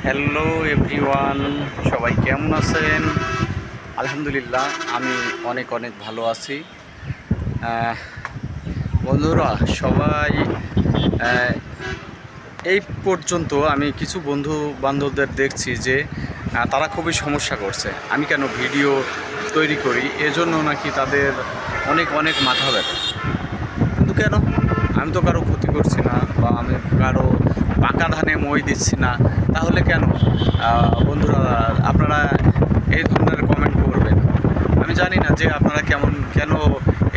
Hello everyone, সবাই কেমন আছেন? আলহামদুলিল্লাহ, আমি অনেক অনেক ভালো আছি। বন্ধুরা সবাই, এই পর্যন্ত আমি কিছু বন্ধু বান্ধবদের দেখছি যে তারা খুবই সমস্যা করছে। আমি কেন ভিডিও তৈরি করি এজন্য নাকি তাদের অনেক অনেক মাথা ব্যথা। কিন্তু কেন? আমি তো কারো ক্ষতি করছি না, বা আমি কারো পাকা ধানে মই দিচ্ছি না, তাহলে কেন? বন্ধুরা, আপনারা এই ধরনের কমেন্ট করবেন। আমি জানি না যে আপনারা কেন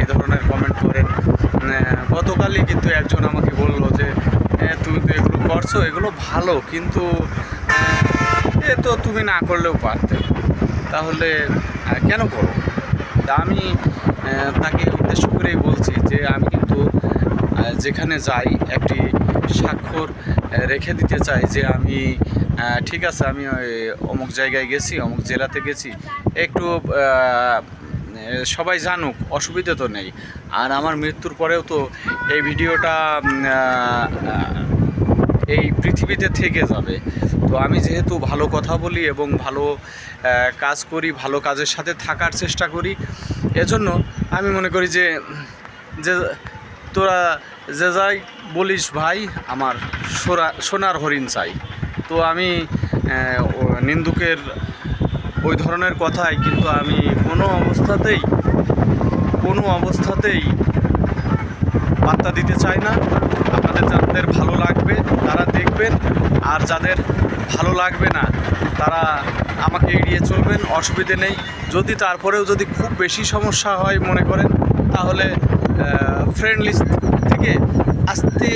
এই ধরনের কমেন্ট করেন। গতকালই কিন্তু একজন আমাকে বললো যে তুমি তো এগুলো করছো, এগুলো ভালো, কিন্তু এ তো তুমি না করলেও পারতে, তাহলে কেন করো? তা আমি তাকে উদ্দেশ্য করেই বলছি যে আমি কিন্তু যেখানে যাই একটি স্বাক্ষর রেখে দিতে চাই যে আমি ঠিক আছে, আমি অমুক জায়গায় গেছি, অমুক জেলাতে গেছি, একটু সবাই জানুক, অসুবিধে তো নেই। আর আমার মৃত্যুর পরেও তো এই ভিডিওটা এই পৃথিবীতে থেকে যাবে। তো আমি যেহেতু ভালো কথা বলি এবং ভালো কাজ করি, ভালো কাজের সাথে থাকার চেষ্টা করি, এজন্য আমি মনে করি যে যে তোরা যে যাই বলিস ভাই, আমার সোনার হরিণ চাই। তো আমি নিন্দুকের ওই ধরনের কথাই কিন্তু আমি কোনো অবস্থাতেই পাত্তা দিতে চাই না। আপনাদের যাদের ভালো লাগবে তারা দেখবেন, আর যাদের ভালো লাগবে না তারা আমাকে এড়িয়ে চলবেন, অসুবিধে নেই। যদি তারপরেও যদি খুব বেশি সমস্যা হয় মনে করেন, তাহলে ফ্রেন্ড লিস্ট থেকে আস্তে